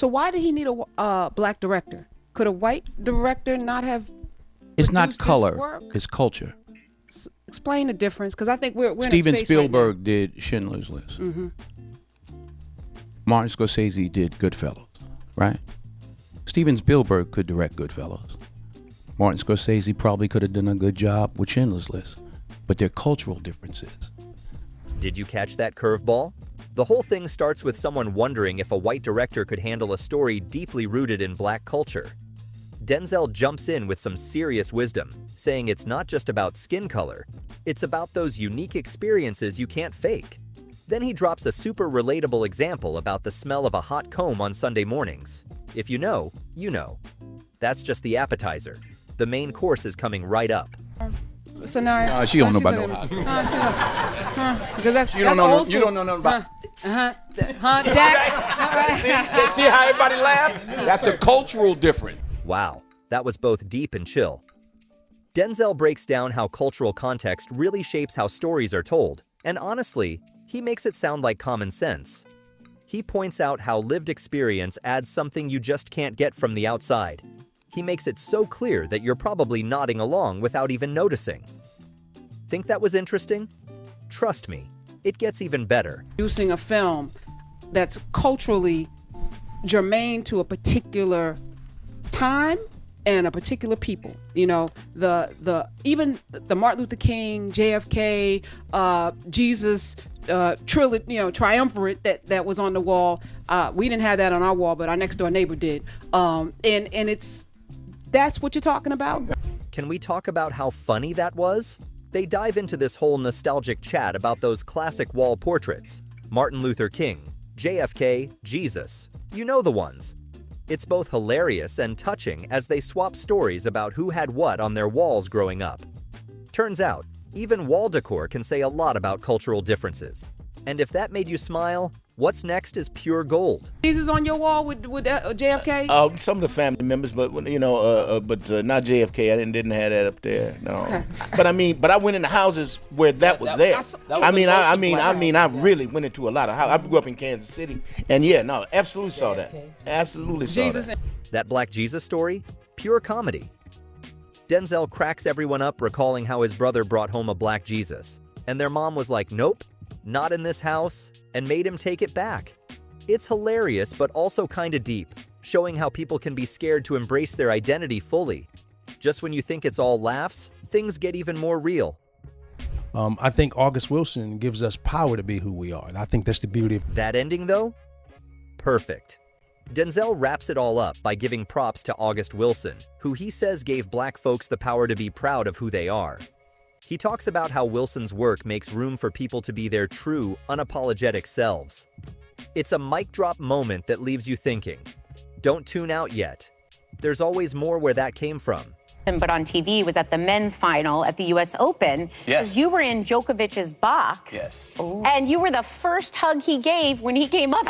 So why did he need a black director? Could a white director not have? It's not produced this color, work? it's culture. Explain the difference, because I think we're in Steven a space Spielberg right did Schindler's List. Martin Scorsese did Goodfellas, right? Steven Spielberg could direct Goodfellas. Martin Scorsese probably could have done a good job with Schindler's List, but they're cultural differences. Did you catch that curveball? The whole thing starts with someone wondering if a white director could handle a story deeply rooted in black culture. Denzel jumps in with some serious wisdom, saying it's not just about skin color, it's about those unique experiences you can't fake. Then he drops a super relatable example about the smell of a hot comb on Sunday mornings. If you know, you know. That's just the appetizer. The main course is coming right up. now. So now, She don't know about no looking- hot. because that's You don't that's know. old You school. don't know nothing about. Dax. See how everybody laughed? That's a cultural difference. Wow, that was both deep and chill. Denzel breaks down how cultural context really shapes how stories are told, and honestly, he makes it sound like common sense. He points out how lived experience adds something you just can't get from the outside. He makes it so clear that you're probably nodding along without even noticing. Think that was interesting? Trust me, it gets even better. Producing a film that's culturally germane to a particular time and a particular people. You know, even the Martin Luther King, JFK, Jesus trilogy, triumvirate that was on the wall. We didn't have that on our wall, but our next door neighbor did. And that's what you're talking about. Can we talk about how funny that was? They dive into this whole nostalgic chat about those classic wall portraits. Martin Luther King, JFK, Jesus. You know the ones. It's both hilarious and touching as they swap stories about who had what on their walls growing up. Turns out, even wall decor can say a lot about cultural differences. And if that made you smile, what's next is pure gold. Jesus on your wall with JFK? Some of the family members, but not JFK. I didn't have that up there. No. Okay. But I went in the houses where that was there. I really went into a lot of houses. I grew up in Kansas City, and absolutely saw that. Absolutely saw Jesus that. That Black Jesus story? Pure comedy. Denzel cracks everyone up recalling how his brother brought home a black Jesus, and their mom was like, nope, not in this house, and made him take it back. It's hilarious, but also kinda deep, showing how people can be scared to embrace their identity fully. Just when you think it's all laughs, things get even more real. I think August Wilson gives us power to be who we are, and I think that's the beauty of That ending, though? Perfect. Denzel wraps it all up by giving props to August Wilson, who he says gave black folks the power to be proud of who they are. He talks about how Wilson's work makes room for people to be their true, unapologetic selves. It's a mic drop moment that leaves you thinking. Don't tune out yet. There's always more where that came from. But on TV was at the men's final at the U.S. Open. Yes. You were in Djokovic's box. Yes. And you were the first hug he gave when he came up.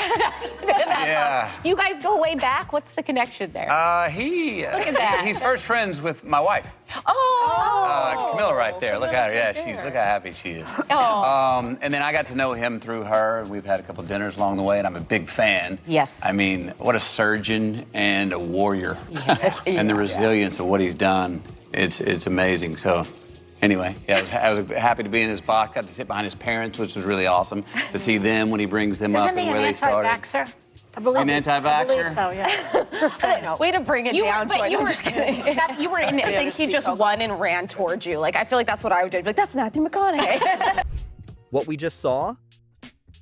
Yeah. Do you guys go way back? What's the connection there? Look at that. He's first friends with my wife. Camilla right there. Look at her. Yeah, look how happy she is. Oh. And then I got to know him through her. We've had a couple dinners along the way, and I'm a big fan. Yes. I mean, what a surgeon and a warrior. And the resilience of what he's done. It's amazing. So anyway, I was happy to be in his box. Got to sit behind his parents, which was really awesome to see them when he brings them up Isn't he and an where they started. anti-vaxxer? I Is believe he an anti-vaxxer? I believe so, yeah. Just saying. Way to bring it down. But you I'm were, just kidding. You were in. I think he just won and ran towards you. Like I feel like that's what I would do. I'd be like that's Matthew McConaughey. What we just saw?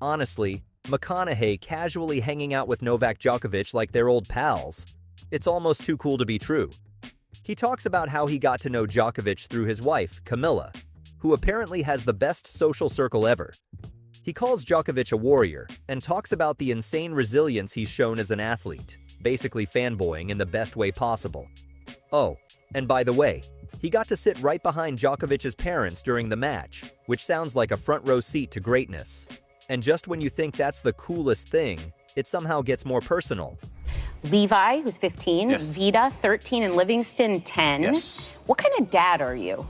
Honestly, McConaughey casually hanging out with Novak Djokovic like they're old pals. It's almost too cool to be true. He talks about how he got to know Djokovic through his wife, Camilla, who apparently has the best social circle ever. He calls Djokovic a warrior and talks about the insane resilience he's shown as an athlete, basically fanboying in the best way possible. Oh, and by the way, he got to sit right behind Djokovic's parents during the match, which sounds like a front row seat to greatness. And just when you think that's the coolest thing, it somehow gets more personal. Levi, who's 15, Yes. Vita, 13, and Livingston, 10. Yes. What kind of dad are you?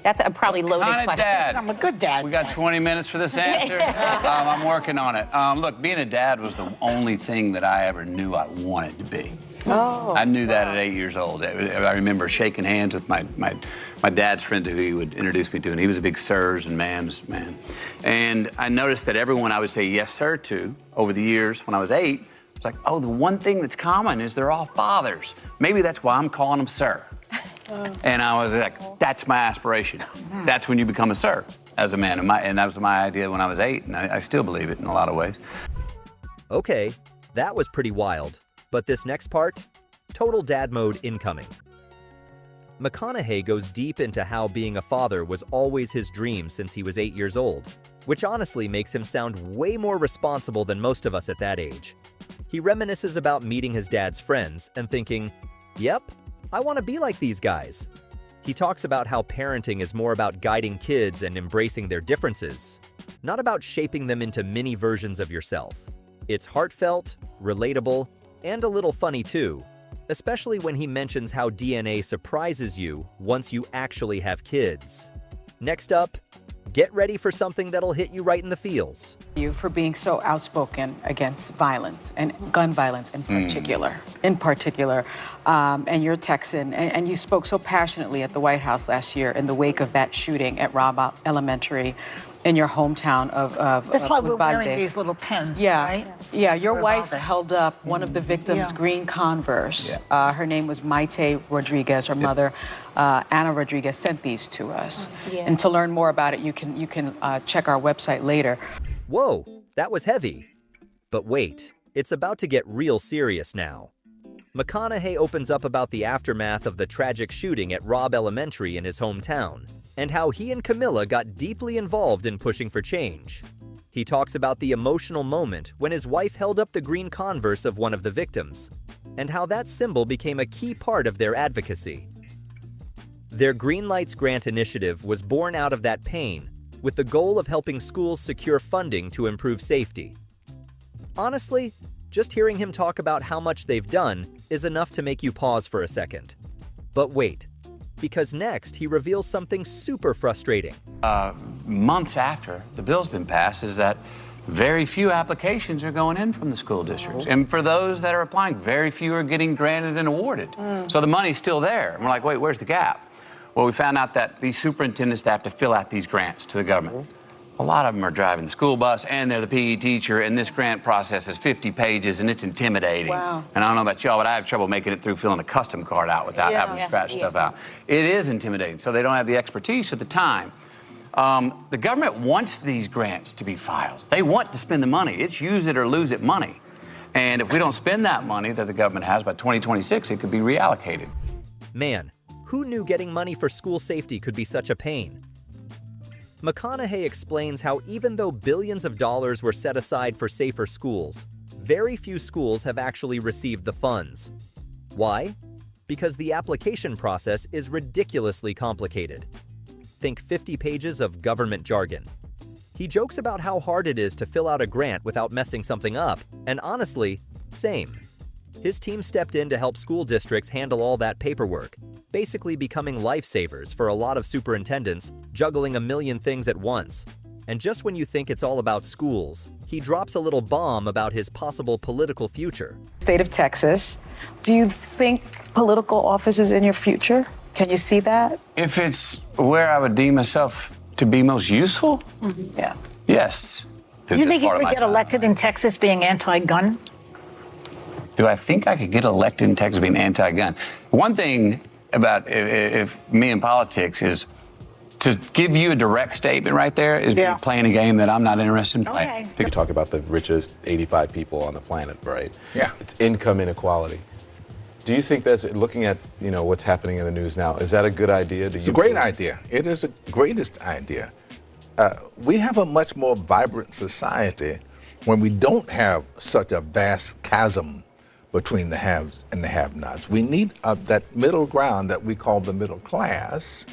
That's a probably loaded Kind of question. dad. I'm a good dad. We got 20 minutes for this answer. I'm working on it. Look, being a dad was the only thing that I ever knew I wanted to be. Oh. I knew that at 8 years old. I remember shaking hands with my dad's friend who he would introduce me to, and he was a big sirs and ma'ams man. And I noticed that everyone I would say yes, sir, to over the years when I was 8, it's like, oh, the one thing that's common is they're all fathers. Maybe that's why I'm calling them sir. And I was like, that's my aspiration. That's when you become a sir as a man. And that was my idea when I was 8, and I still believe it in a lot of ways. Okay, that was pretty wild. But this next part, total dad mode incoming. McConaughey goes deep into how being a father was always his dream since he was 8 years old, which honestly makes him sound way more responsible than most of us at that age. He reminisces about meeting his dad's friends and thinking, yep, I want to be like these guys. He talks about how parenting is more about guiding kids and embracing their differences, not about shaping them into mini versions of yourself. It's heartfelt, relatable, and a little funny too, especially when he mentions how DNA surprises you once you actually have kids. Next up, get ready for something that'll hit you right in the feels. You for being so outspoken against violence and gun violence in particular. And you're a Texan, and you spoke so passionately at the White House last year in the wake of that shooting at Robb Elementary in your hometown of That's why we're Uvalde. wearing these little pins, Yeah, right? yeah. Your For wife Uvalde. held up one of the victims' green Converse. Her name was Maite Rodriguez. Her mother, Anna Rodriguez, sent these to us. And to learn more about it, you can check our website later. Whoa, that was heavy. But wait, it's about to get real serious now. McConaughey opens up about the aftermath of the tragic shooting at Robb Elementary in his hometown, and how he and Camilla got deeply involved in pushing for change. He talks about the emotional moment when his wife held up the green Converse of one of the victims, and how that symbol became a key part of their advocacy. Their Green Lights Grant initiative was born out of that pain, with the goal of helping schools secure funding to improve safety. Honestly, just hearing him talk about how much they've done is enough to make you pause for a second. But wait, because next he reveals something super frustrating. Months after the bill's been passed is that very few applications are going in from the school districts. And for those that are applying, very few are getting granted and awarded. So the money's still there. And we're like, wait, where's the gap? Well, we found out that these superintendents have to fill out these grants to the government. A lot of them are driving the school bus and they're the PE teacher, and this grant process is 50 pages and it's intimidating. Wow. And I don't know about y'all, but I have trouble making it through filling a custom card out without having to scratch stuff out. It is intimidating, so they don't have the expertise at the time. The government wants these grants to be filed. They want to spend the money. It's use it or lose it money. And if we don't spend that money that the government has by 2026, it could be reallocated. Man, who knew getting money for school safety could be such a pain? McConaughey explains how even though billions of dollars were set aside for safer schools, very few schools have actually received the funds. Why? Because the application process is ridiculously complicated. Think 50 pages of government jargon. He jokes about how hard it is to fill out a grant without messing something up, and honestly, same. His team stepped in to help school districts handle all that paperwork, basically becoming lifesavers for a lot of superintendents, juggling a million things at once. And just when you think it's all about schools, he drops a little bomb about his possible political future. State of Texas, do you think political office is in your future? Can you see that? If it's where I would deem myself to be most useful, Yeah. yes. Do you think you could get elected in Texas being anti-gun? Do I think I could get elected in Texas being anti-gun? One thing about if me in politics is to give you a direct statement right there is playing a game that I'm not interested in playing. Okay. You talk about the richest 85 people on the planet, right? Yeah. It's income inequality. Do you think that's, looking at, what's happening in the news now, is that a good idea? It's a great idea. It is the greatest idea. We have a much more vibrant society when we don't have such a vast chasm between the haves and the have-nots. We need that middle ground that we call the middle class,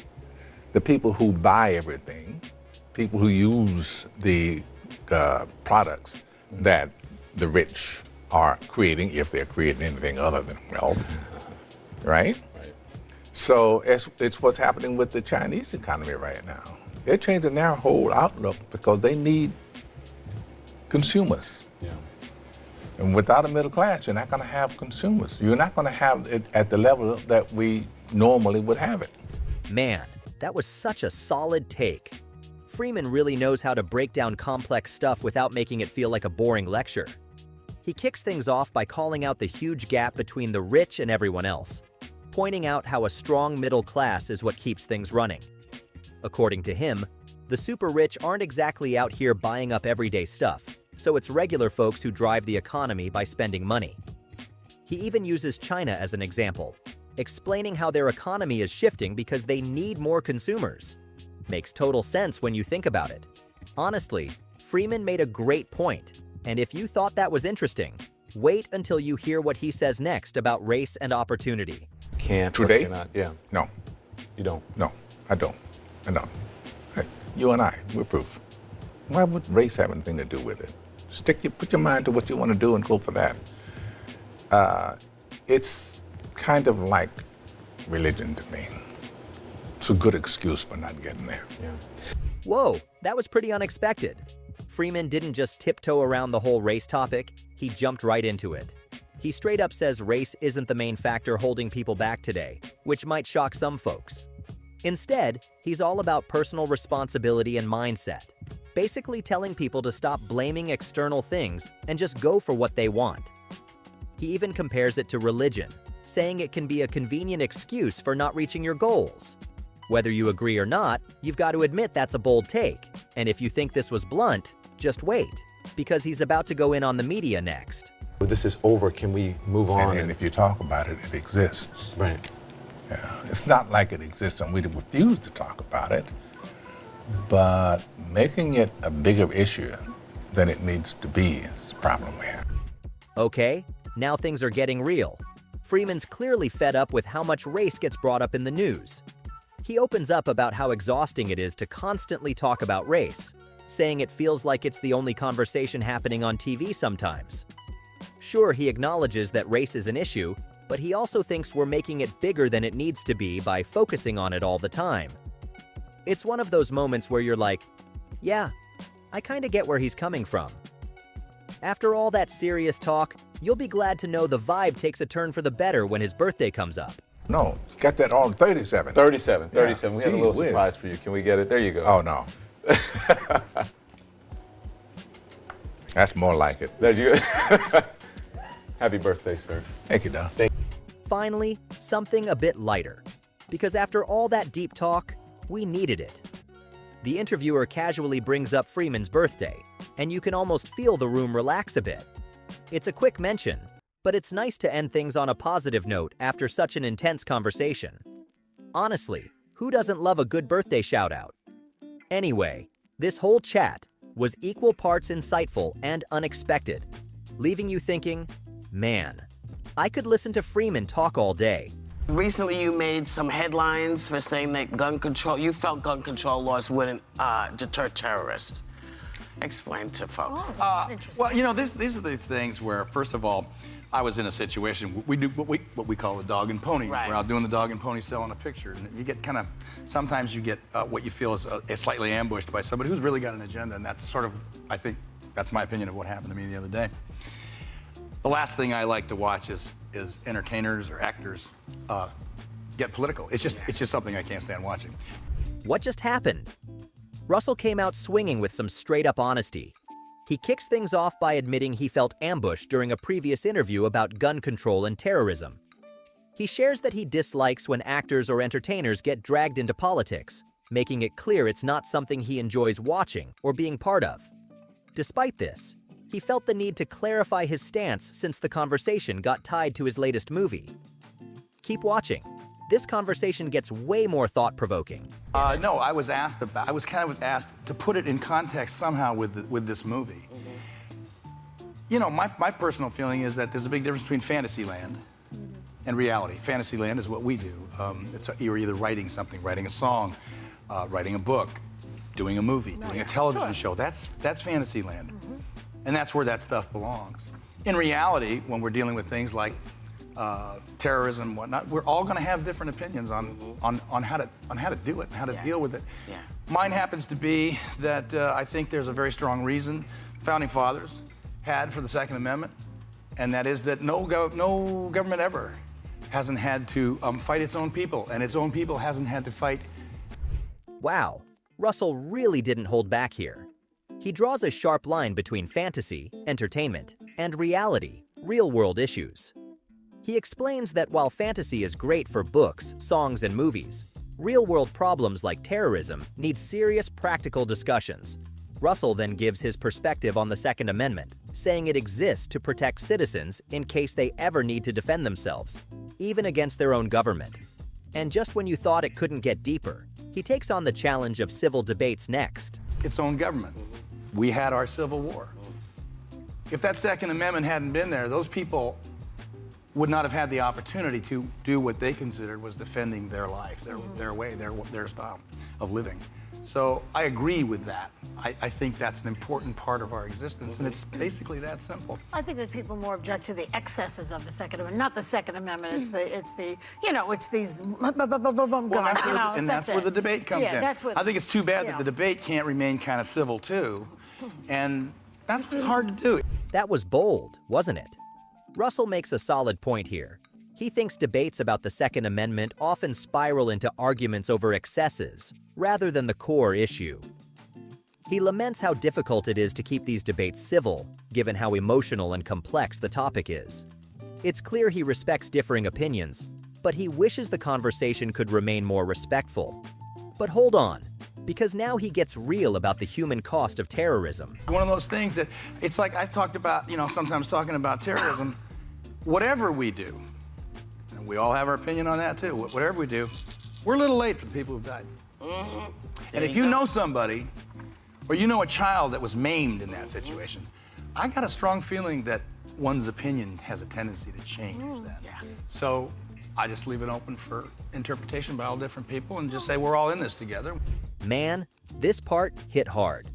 the people who buy everything, people who use the products that the rich are creating, if they're creating anything other than wealth, right? So it's what's happening with the Chinese economy right now. They're changing their whole outlook because they need consumers. Yeah. And without a middle class, you're not going to have consumers. You're not going to have it at the level that we normally would have it. Man, that was such a solid take. Freeman really knows how to break down complex stuff without making it feel like a boring lecture. He kicks things off by calling out the huge gap between the rich and everyone else, pointing out how a strong middle class is what keeps things running. According to him, the super rich aren't exactly out here buying up everyday stuff, so it's regular folks who drive the economy by spending money. He even uses China as an example, explaining how their economy is shifting because they need more consumers. Makes total sense when you think about it. Honestly, Freeman made a great point, and if you thought that was interesting, wait until you hear what he says next about race and opportunity. Can't. Today? Cannot, yeah. No. You don't? No, I don't. I don't. Hey, you and I, we're proof. Why would race have anything to do with it? Put your mind to what you want to do and go for that. It's kind of like religion to me. It's a good excuse for not getting there. Yeah. Whoa, that was pretty unexpected. Freeman didn't just tiptoe around the whole race topic, he jumped right into it. He straight up says race isn't the main factor holding people back today, which might shock some folks. Instead, he's all about personal responsibility and mindset, basically telling people to stop blaming external things and just go for what they want. He even compares it to religion, saying it can be a convenient excuse for not reaching your goals. Whether you agree or not, you've got to admit that's a bold take, and if you think this was blunt, just wait, because he's about to go in on the media next. When this is over, can we move on? And if you talk about it, it exists. Right. Yeah. It's not like it exists and we refuse to talk about it, but making it a bigger issue than it needs to be is the problem we have. Okay, now things are getting real. Freeman's clearly fed up with how much race gets brought up in the news. He opens up about how exhausting it is to constantly talk about race, saying it feels like it's the only conversation happening on TV sometimes. Sure, he acknowledges that race is an issue, but he also thinks we're making it bigger than it needs to be by focusing on it all the time. It's one of those moments where you're like, yeah, I kinda get where he's coming from. After all that serious talk, you'll be glad to know the vibe takes a turn for the better when his birthday comes up. No, you got that on 37. 37. Yeah. We have a little Gee whiz. surprise for you. Can we get it? There you go. Oh, no. That's more like it. There you Happy birthday, sir. Thank you, Don. Finally, something a bit lighter. Because after all that deep talk, we needed it. The interviewer casually brings up Freeman's birthday, and you can almost feel the room relax a bit. It's a quick mention, but it's nice to end things on a positive note after such an intense conversation. Honestly, who doesn't love a good birthday shout-out? Anyway, this whole chat was equal parts insightful and unexpected, leaving you thinking, man, I could listen to Freeman talk all day. Recently, you made some headlines for saying that you felt gun control laws wouldn't deter terrorists. Explain to folks. Well, you know, these are these things where, first of all, I was in a situation, we do what we call the dog and pony. Right. We're out doing the dog and pony selling a picture, and you get kind of, sometimes you get what you feel is slightly ambushed by somebody who's really got an agenda, and that's sort of, I think, that's my opinion of what happened to me the other day. The last thing I like to watch is entertainers or actors get political. It's just something I can't stand watching. What just happened? Russell came out swinging with some straight-up honesty. He kicks things off by admitting he felt ambushed during a previous interview about gun control and terrorism. He shares that he dislikes when actors or entertainers get dragged into politics, making it clear it's not something he enjoys watching or being part of. Despite this, he felt the need to clarify his stance since the conversation got tied to his latest movie. Keep watching. This conversation gets way more thought-provoking. No, I was asked to put it in context somehow with this movie. You know, my personal feeling is that there's a big difference between Fantasyland and reality. Fantasyland is what we do. You're either writing something, writing a song, writing a book, doing a movie, doing a television show. That's Fantasyland. And that's where that stuff belongs. In reality, when we're dealing with things like terrorism, and whatnot. We're all going to have different opinions on how to do it, and how to deal with it. Yeah. Mine happens to be that I think there's a very strong reason Founding Fathers had for the Second Amendment, and that is that no government ever hasn't had to fight its own people, and its own people hasn't had to fight. Wow, Russell really didn't hold back here. He draws a sharp line between fantasy, entertainment, and reality, real-world issues. He explains that while fantasy is great for books, songs, and movies, real-world problems like terrorism need serious practical discussions. Russell then gives his perspective on the Second Amendment, saying it exists to protect citizens in case they ever need to defend themselves, even against their own government. And just when you thought it couldn't get deeper, he takes on the challenge of civil debates next. Its own government. We had our Civil War. If that Second Amendment hadn't been there, those people would not have had the opportunity to do what they considered was defending their life, their way, their style of living. So I agree with that. I think that's an important part of our existence, and it's basically that simple. I think that people more object to the excesses of the Second Amendment, not the Second Amendment. It's these And that's where the debate comes in. That's what, I think it's too bad that the debate can't remain kind of civil too, and that's hard to do. That was bold, wasn't it? Russell makes a solid point here. He thinks debates about the Second Amendment often spiral into arguments over excesses, rather than the core issue. He laments how difficult it is to keep these debates civil, given how emotional and complex the topic is. It's clear he respects differing opinions, but he wishes the conversation could remain more respectful. But hold on, because now he gets real about the human cost of terrorism. One of those things that, it's like I talked about, sometimes talking about terrorism, whatever we do, and we all have our opinion on that too, whatever we do, we're a little late for the people who've died. And if you know somebody, or you know a child that was maimed in that situation, I got a strong feeling that one's opinion has a tendency to change that. So I just leave it open for interpretation by all different people and just say we're all in this together. Man, this part hit hard.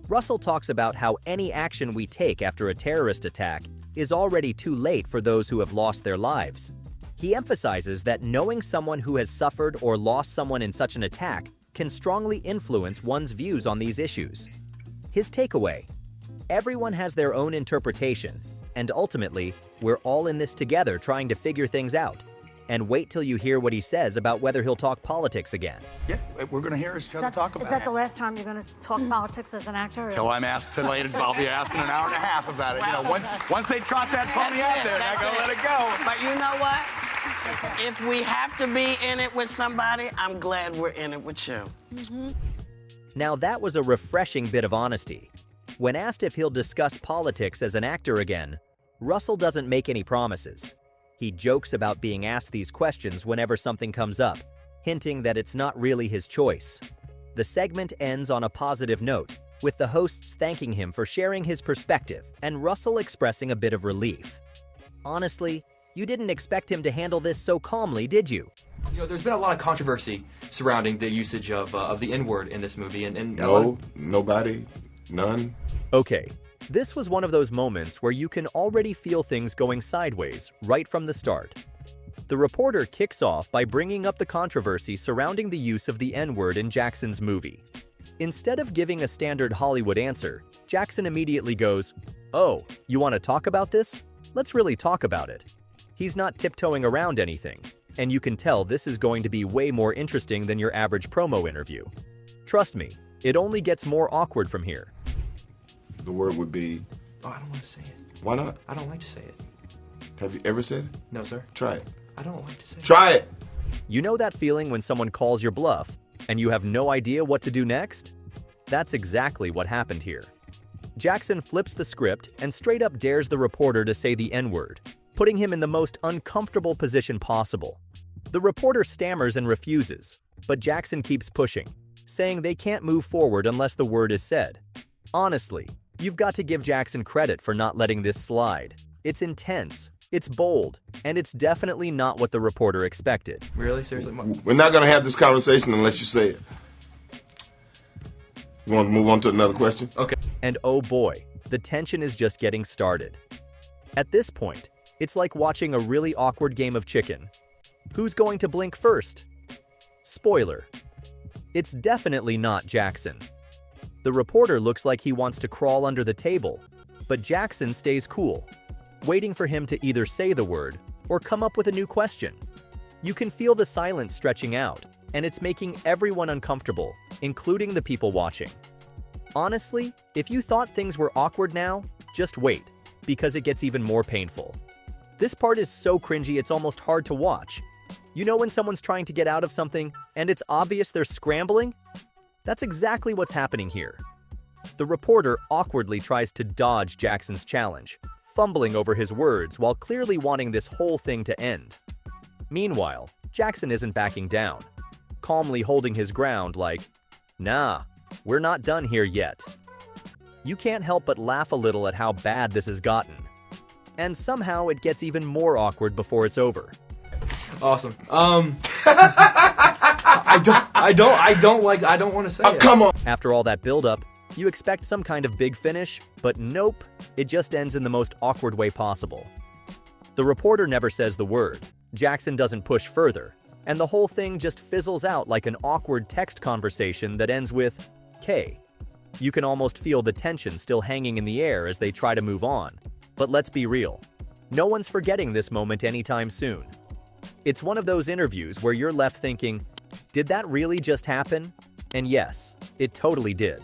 Russell talks about how any action we take after a terrorist attack is already too late for those who have lost their lives. He emphasizes that knowing someone who has suffered or lost someone in such an attack can strongly influence one's views on these issues. His takeaway: everyone has their own interpretation, and ultimately, we're all in this together trying to figure things out. And wait till you hear what he says about whether he'll talk politics again. Yeah, we're going to hear each other talk about it. Is that the last time you're going to talk politics as an actor? Till I'm asked to later, I'll be asked in an hour and a half about it. Once they trot that pony out there, I gotta let it go. But you know what? If we have to be in it with somebody, I'm glad we're in it with you. Now that was a refreshing bit of honesty. When asked if he'll discuss politics as an actor again, Russell doesn't make any promises. He jokes about being asked these questions whenever something comes up, hinting that it's not really his choice. The segment ends on a positive note, with the hosts thanking him for sharing his perspective and Russell expressing a bit of relief. Honestly, you didn't expect him to handle this so calmly, did you? There's been a lot of controversy surrounding the usage of the N-word in this movie, and no, nobody, none. Okay, this was one of those moments where you can already feel things going sideways right from the start. The reporter kicks off by bringing up the controversy surrounding the use of the N-word in Jackson's movie. Instead of giving a standard Hollywood answer, Jackson immediately goes, "Oh, you want to talk about this? Let's really talk about it." He's not tiptoeing around anything, and you can tell this is going to be way more interesting than your average promo interview. Trust me, it only gets more awkward from here. The word would be... Oh, I don't want to say it. Why not? I don't like to say it. Have you ever said it? No, sir. Try it. I don't like to say it. Try it! You know that feeling when someone calls your bluff, and you have no idea what to do next? That's exactly what happened here. Jackson flips the script and straight up dares the reporter to say the N-word, putting him in the most uncomfortable position possible. The reporter stammers and refuses, but Jackson keeps pushing, saying they can't move forward unless the word is said. Honestly, you've got to give Jackson credit for not letting this slide. It's intense, it's bold, and it's definitely not what the reporter expected. Really? Seriously? We're not going to have this conversation unless you say it. You want to move on to another question? Okay. And oh boy, the tension is just getting started. At this point, It's like watching a really awkward game of chicken. Who's going to blink first? Spoiler. It's definitely not Jackson. The reporter looks like he wants to crawl under the table, but Jackson stays cool, waiting for him to either say the word or come up with a new question. You can feel the silence stretching out, and it's making everyone uncomfortable, including the people watching. Honestly, if you thought things were awkward now, just wait, because it gets even more painful. This part is so cringy it's almost hard to watch. You know when someone's trying to get out of something, and it's obvious they're scrambling? That's exactly what's happening here. The reporter awkwardly tries to dodge Jackson's challenge, fumbling over his words while clearly wanting this whole thing to end. Meanwhile, Jackson isn't backing down, calmly holding his ground like, "Nah, we're not done here yet." You can't help but laugh a little at how bad this has gotten. And somehow it gets even more awkward before it's over. Awesome. I don't want to say it. Come on. After all that build-up, you expect some kind of big finish, but nope, it just ends in the most awkward way possible. The reporter never says the word, Jackson doesn't push further, and the whole thing just fizzles out like an awkward text conversation that ends with K. You can almost feel the tension still hanging in the air as they try to move on. But let's be real, no one's forgetting this moment anytime soon. It's one of those interviews where you're left thinking, did that really just happen? And yes, it totally did.